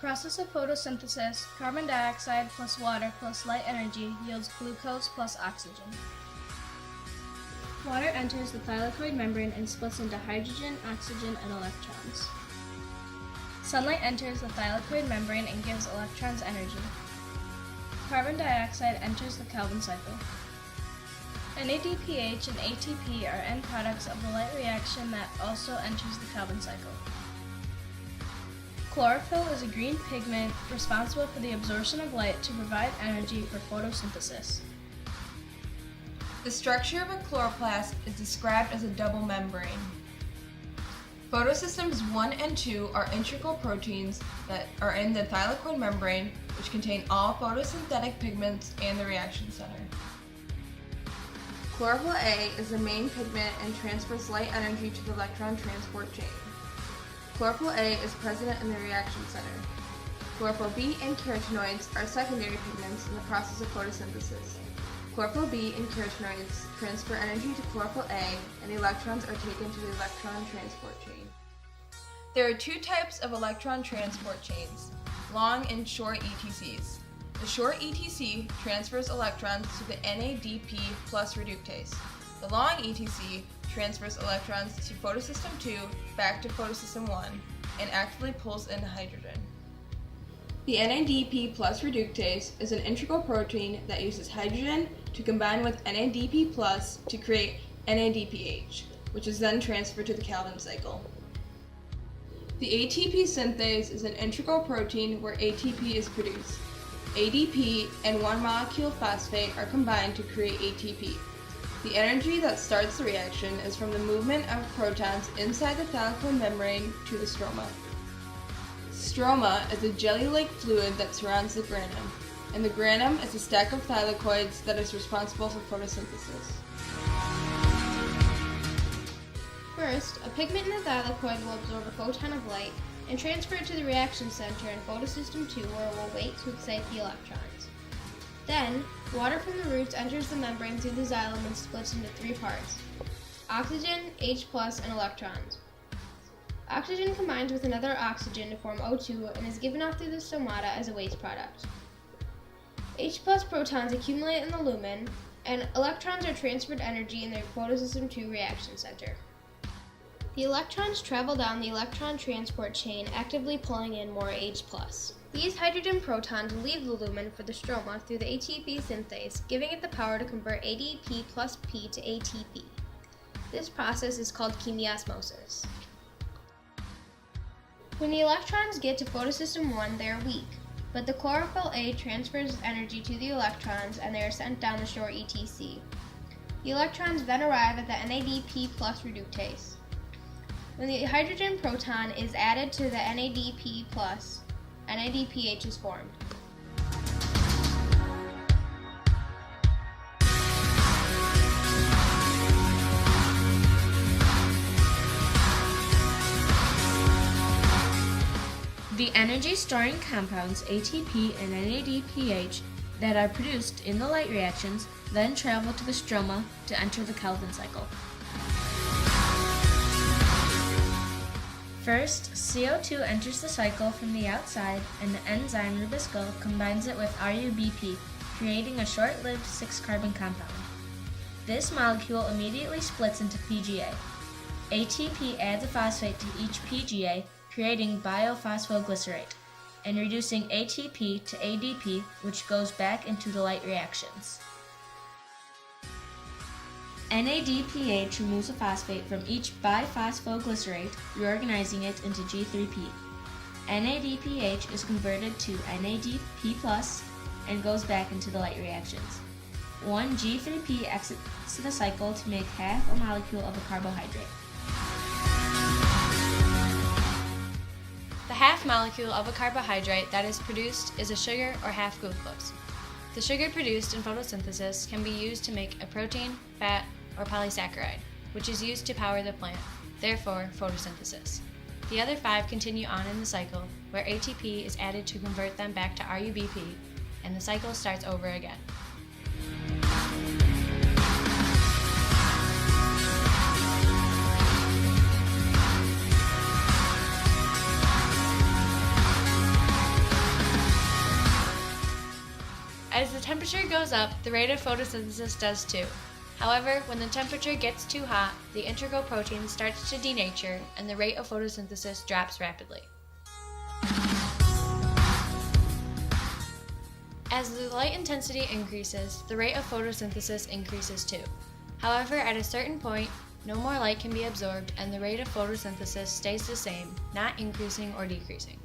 Process of photosynthesis, carbon dioxide plus water plus light energy yields glucose plus oxygen. Water enters the thylakoid membrane and splits into hydrogen, oxygen, and electrons. Sunlight enters the thylakoid membrane and gives electrons energy. Carbon dioxide enters the Calvin cycle. NADPH and ATP are end products of the light reaction that also enters the Calvin cycle. Chlorophyll is a green pigment responsible for the absorption of light to provide energy for photosynthesis. The structure of a chloroplast is described as a double membrane. Photosystems 1 and 2 are integral proteins that are in the thylakoid membrane, which contain all photosynthetic pigments and the reaction center. Chlorophyll A is the main pigment and transfers light energy to the electron transport chain. Chlorophyll A is present in the reaction center. Chlorophyll B and carotenoids are secondary pigments in the process of photosynthesis. Chlorophyll B and carotenoids transfer energy to chlorophyll A, and the electrons are taken to the electron transport chain. There are two types of electron transport chains, long and short ETCs. The short ETC transfers electrons to the NADP plus reductase. The long ETC transfers electrons to photosystem 2 back to photosystem 1 and actively pulls in hydrogen. The NADP plus reductase is an integral protein that uses hydrogen to combine with NADP plus to create NADPH, which is then transferred to the Calvin cycle. The ATP synthase is an integral protein where ATP is produced. ADP and one molecule phosphate are combined to create ATP. The energy that starts the reaction is from the movement of protons inside the thylakoid membrane to the stroma. Stroma is a jelly-like fluid that surrounds the granum, and the granum is a stack of thylakoids that is responsible for photosynthesis. First, a pigment in the thylakoid will absorb a photon of light and transfer it to the reaction center in photosystem 2, where it will wait to excite the electrons. Then, water from the roots enters the membrane through the xylem and splits into three parts: oxygen, H+, and electrons. Oxygen combines with another oxygen to form O2 and is given off through the stomata as a waste product. H+ protons accumulate in the lumen, and electrons are transferred energy in the photosystem 2 reaction center. The electrons travel down the electron transport chain, actively pulling in more H+. These hydrogen protons leave the lumen for the stroma through the ATP synthase, giving it the power to convert ADP plus P to ATP. This process is called chemiosmosis. When the electrons get to photosystem 1, they are weak, but the chlorophyll A transfers energy to the electrons and they are sent down the short ETC. The electrons then arrive at the NADP plus reductase. When the hydrogen proton is added to the NADP+, NADPH is formed. The energy-storing compounds ATP and NADPH that are produced in the light reactions then travel to the stroma to enter the Calvin cycle. First, CO2 enters the cycle from the outside, and the enzyme rubisco combines it with RUBP, creating a short-lived 6-carbon compound. This molecule immediately splits into PGA. ATP adds a phosphate to each PGA, creating biophosphoglycerate, and reducing ATP to ADP, which goes back into the light reactions. NADPH removes a phosphate from each biphosphoglycerate, reorganizing it into G3P. NADPH is converted to NADP+, and goes back into the light reactions. One G3P exits the cycle to make half a molecule of a carbohydrate. The half molecule of a carbohydrate that is produced is a sugar or half glucose. The sugar produced in photosynthesis can be used to make a protein, fat, or polysaccharide, which is used to power the plant, therefore photosynthesis. The other 5 continue on in the cycle, where ATP is added to convert them back to RUBP, and the cycle starts over again. temperature goes up, the rate of photosynthesis does too. However, when the temperature gets too hot, the integral protein starts to denature and the rate of photosynthesis drops rapidly. As the light intensity increases, the rate of photosynthesis increases too. However, at a certain point, no more light can be absorbed and the rate of photosynthesis stays the same, not increasing or decreasing.